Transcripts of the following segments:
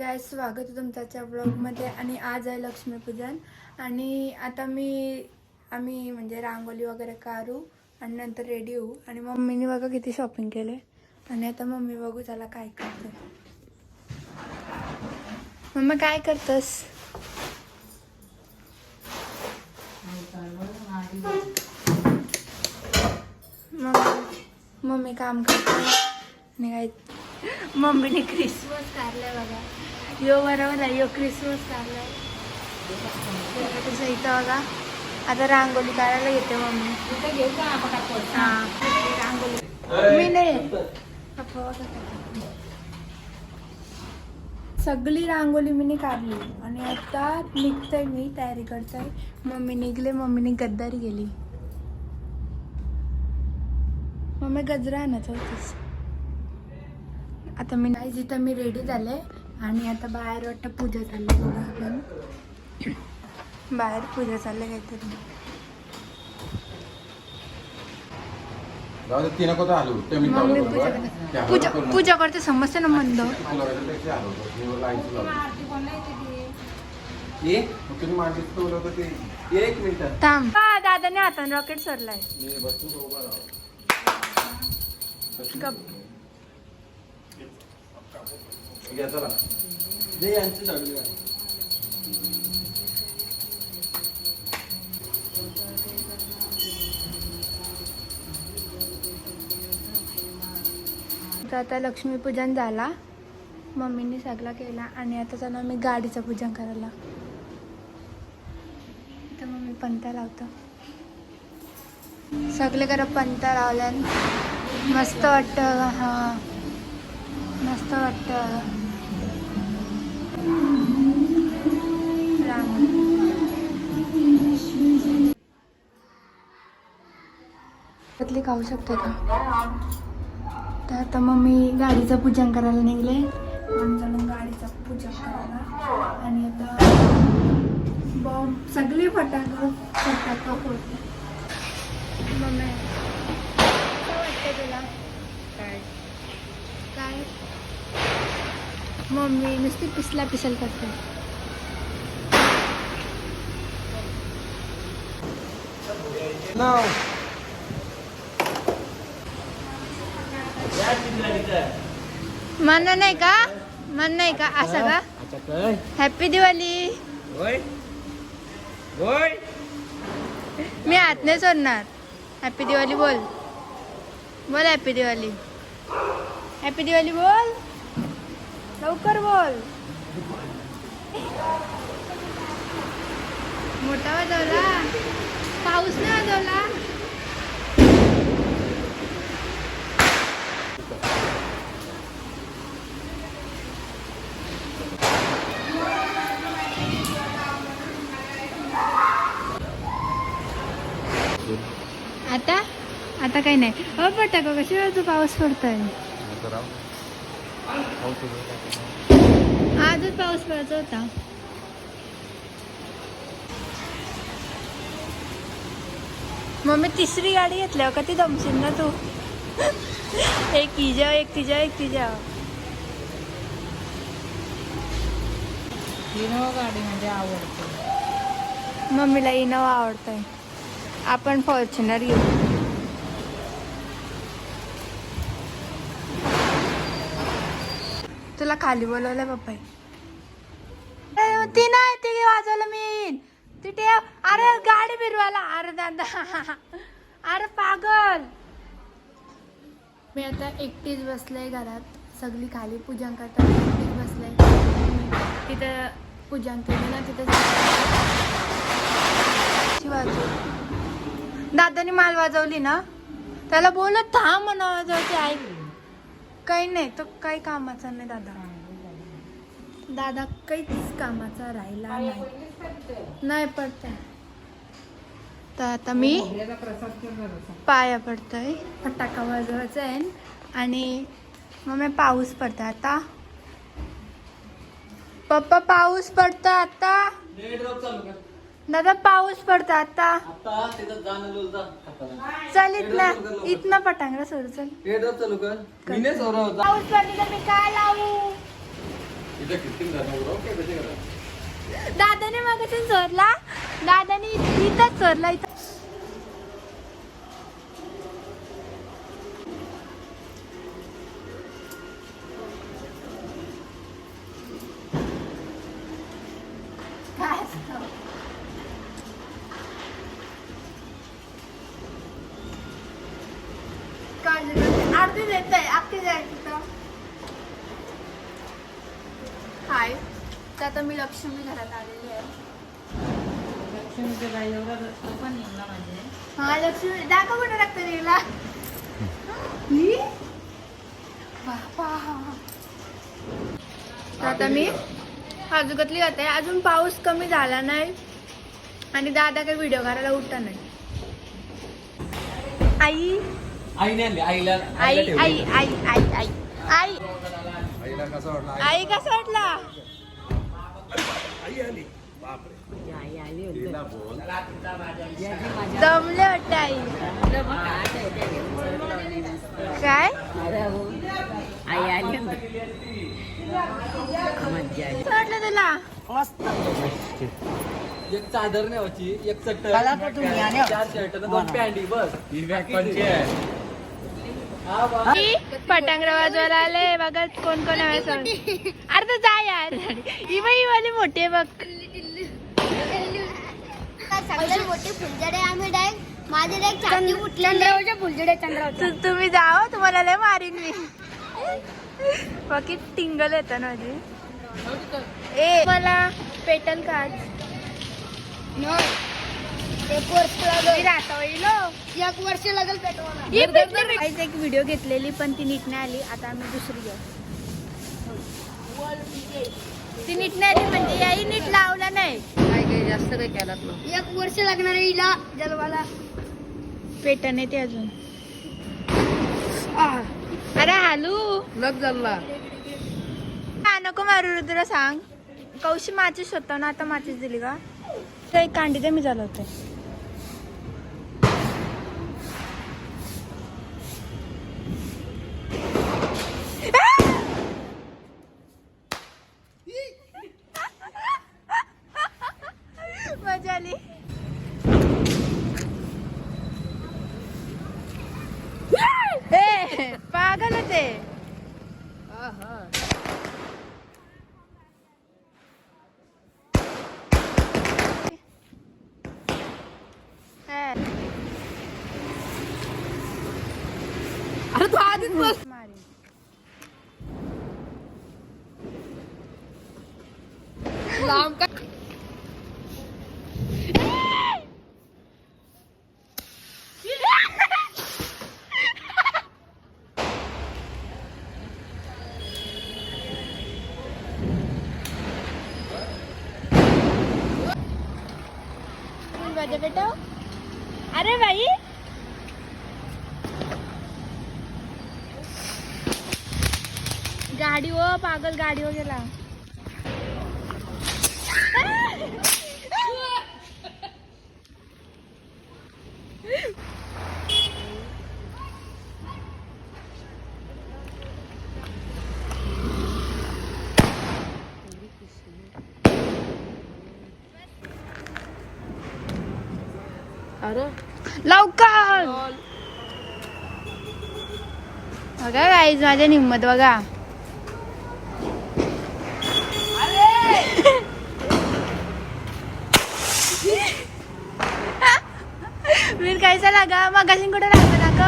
काय स्वागत आहे तुमच्या ब्लॉगमध्ये. आणि आज आहे लक्ष्मीपूजन आणि आता आम्ही म्हणजे रांगोळी वगैरे काढू आणि नंतर रेडी होऊ. आणि मम्मीने बघा किती शॉपिंग केले. आणि आता मम्मी बघू त्याला काय करते. मम्मी काय करतस? मम्मी काम करते आणि काय मम्मीने क्रिसमस काढलाय बघा. यो बरोबर आहे, यो क्रिसमस काढलाय. इथं बघा आता रांगोळी काढायला घेते मम्मी. हां रांगोळी मी नाही सगळी रांगोळी मी काढली आणि आता निघतोय, मी तयारी करतोय. मम्मी निघले, मम्मीने गद्दारी गेली. मम्मी गजरा आणायचं होतीस. आता मी नाही जिथं मी रेडी झाले आणि आता बाहेर वाटतं पूजा चालली बघा. आपण बाहेर पूजा चालले काहीतरी. मम्मी पूजा करते समजते ना मंद. थांब दादाने हाताने रॉकेट सोडलाय. आता लक्ष्मीपूजन झाला, मम्मीने सगळा केला आणि आता चला मी गाडीचं पूजन करायला. तर मम्मी पंता लावतो. सगळे करा पंता लावल्यान मस्त वाटतं. हा मस्त वाटतं. त्यातली खाऊ शकते का? तर आता मम्मी गाडीचं पूजन करायला निघले. आमचं गाडीचं पूजन करायला. आणि आता बॉम्ब सगळे फटाका फोडते. मम्मी काय वाटतं तुला? काय मम्मी नुसती पिसल करते. मन नाही का असं का? हॅपी दिवाळी. मी हात नाही सोडणार. हॅपी दिवाळी बोल. हॅपी दिवाळी. हॅपी दिवाळी बोल लवकर बोल. मोठा वाजवला, पाऊस नाही वाजवला. आता काही नाही. फटाका कशी वाजतो? पाऊस पडतोय. आजच पाऊस पडत होता. मम्मी तिसरी गाडी घेतल्यावर का ती दमशील ना तू. एक तिच्या इनोवा गाडी म्हणजे आवडते. मम्मीला इनोवा आवडतंय. आपण फॉर्च्युनर घेऊ. तुला खाली बोलवलं पप्पा. ती नाही ती वाजवलं मी. ती ठेव. अरे गाडी फिरवायला. अरे दादा अरे पागल. मी आता एकटीच बसले घरात. सगळी खाली पूजन करतात. एकटीच बसले. तिथं पूजन केलं ना तिथं दादानी माल वाजवली ना त्याला बोलत थांब म्हणा वाजवते. ऐक काही नाही तो काही कामाचा नाही. दादा काहीच कामाचा राहिला नाही पडत. तर आता मी पाया पडतोय. फटाका वाजवायचा आहे आणि मग पाऊस पडतो आता. पप्पा पाऊस पडतो आता. दादा पाऊस पडतो आता. चल इथनं पटांगरा सोड. चल पाऊस पडतो तर मी काय लावू? दादाने मागासून चोरला. दादाने इथंच चोरला. इथं काय असतं? आरती देत आहे. आरती जायची हाय. तर आता मी लक्ष्मी घरात आलेली आहे. लक्ष्मीचं काय एवढा रस्ता पण निघला म्हणजे. हा लक्ष्मी दाखव कुठे लागतं रीला. आता मी काजूकतली जाते. अजून पाऊस कमी झाला नाही आणि दादा काही व्हिडिओ करायला उठता नाही. आई आईने आणली आईला आई आई आई आई आई आई आईला कसं वाटलं आई कसं वाटला. आई आली बापरे तिला बोल दमले वाटते आई. काय कसं वाटलं तुला. एक चादर न्यायची एक चट्टर 4 शर्ट 2 पॅन्टी बस पटांगरा वाजवायला आले. बघा कोण कोण आहे. अरे तर जा यार. ही बाई वाली मोठी आहे बघ. सगळे मोठे फुलझडे आम्ही डायरेक्ट माझे डायरेक्ट छाती चंद्रावरचे फुलझडे चंद्रावर. तुम्ही जाओ तुम्हाला लय मारीन मी. बाकी टिंगल येतं ना माझी. ए मला पेटल का आज. एक वर्ष लागेल. मी राहता होईलो. 1 वर्ष लागेल पेटवायला. एक व्हिडिओ घेतलेली पण ती नीट नाही आली. आता आम्ही दुसरी घेऊ. ती नीट नाही आली म्हणजे याही नीट लावला नाही. काय जास्त काही केलात ना. 1 वर्ष लागणार आहे हिला जलवाला. पेटन येते अजून. अरे हालू लग झाला. हा नको मारू रुद्र सांग. कौशी माचीस होता ना आता माचीस दिली का. तर एक कांडी दे मी झालं होते. मजा आली. ए पागल होते. अरे तू आधीच बस. लांब का. बेटा अरे भाई गाडी हो पागल गाडी हो गेला. अरे लवकर बघा गाईज माझ्या हिंमत बघा. वीर कैसा लगा मगाशी कुठे लागला ना ग.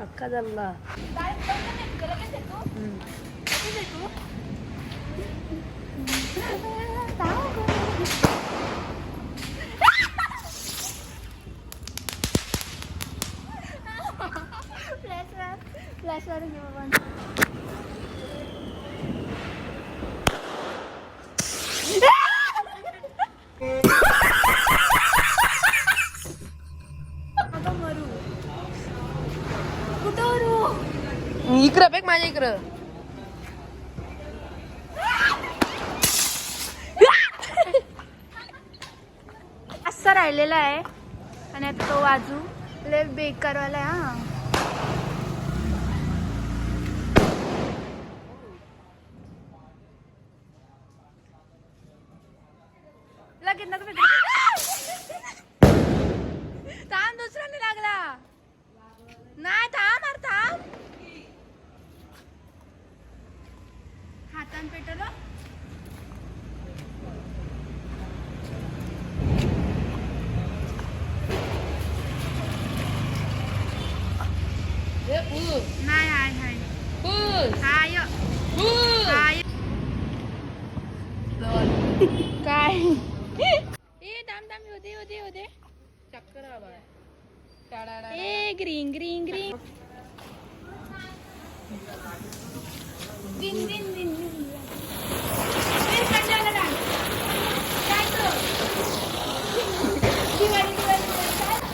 अक्का झाला. फ्लॅश वर घेऊ आपण. इकडं बघ माझ्या इकडं. असं राहिलेला आहे आणि आता तो वाजू लय बेकारवाला आहे. हा नाही हाय हाय हाय हाय काय ए दाम दाम होते होते होते ए ग्रीन ग्रीन ग्रीन दिन दिन दिन फिर कंटाळा डान्स काय तो दिवाळी दिवाळी काय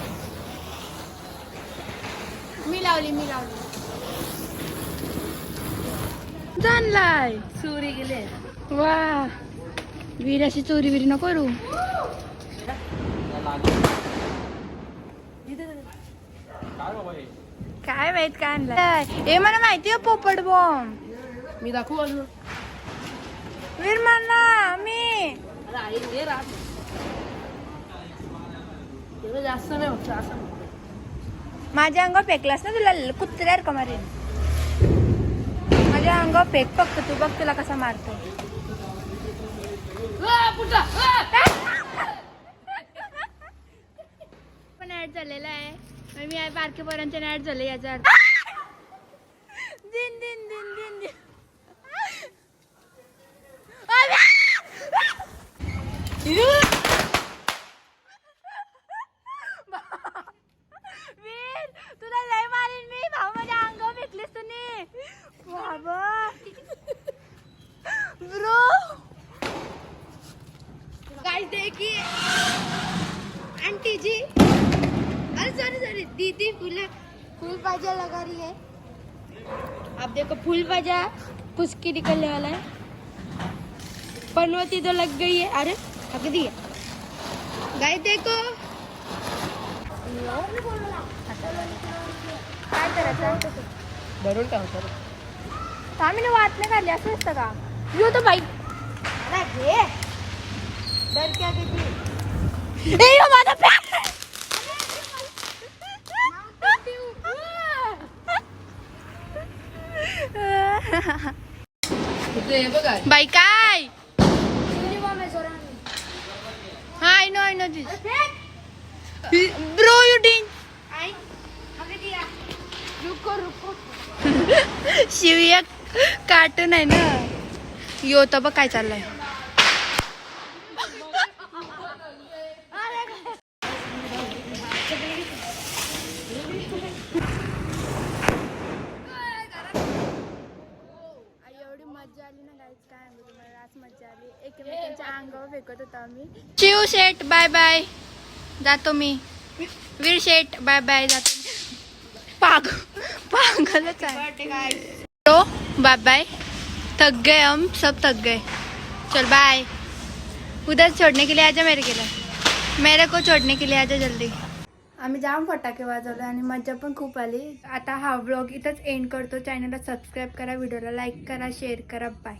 मी लावली जाणलाय सुरी गेले वा वीर अशी चोरी बिरी नको करू काय बाबा हे? काय माहित काय आणलं हे मला माहिती आहे पोपट बॉम्ब मी दाखवू अजून वीर म्हणा मी अरे आई दे राहत एवढं जास्त नाही होत असं माझ्या अंगावर फेकलास ना तुला कुत्र्यावर का मारेन माझ्या अंगावर फेक फक्त तू बघ तुला कसा मारतो पण ऍड झालेला आहे आणि मी बारके पोरांच्या ऍड झाले याचा अर्थ दिन दिन दिन दिन दिन वीर तुला लय मारीन मी भाऊ माझ्या अंगावर फेकलीस तुम्ही बाबा ब्रो गाइस देखिए आंटी जी अरे सॉरी दीदी फूल पाजा लगा रही है अब देखो फूल पाजा पुस्की निकलने वाला है पनवती तो लग गई है अरे थक दी है गाइस देखो काय करायचं भरून का होतं आम्ही वाट नाही काढली असं असतं का यो तो बाईक अरे घे डर क्या किती ए यो माझा हे बघा बाई काय हा I know this bro you डिंग शिव कार्टून आहे ना यो तर बघ काय चाललंय एवढी मजा आली ना गाईज काय तुम्हाला आज मजा आली एकमेकांच्या अंगावर फेकत होतो आम्ही शिव शेट बाय बाय जातो मी वीर शेट बाय बाय जातो पागलच आहे तो बाय बाय थक गए हम सब थक गए चल बाय उधर छोड़ने के लिए आजा मेरे को छोड़ने के लिए आजा जल्दी आम्ही जाम फटाके वाजवले आणि मजा पण खूप आली आता हा व्लॉग इथंच एंड करतो चॅनलला सबस्क्राईब करा व्हिडिओला लाईक करा शेअर करा बाय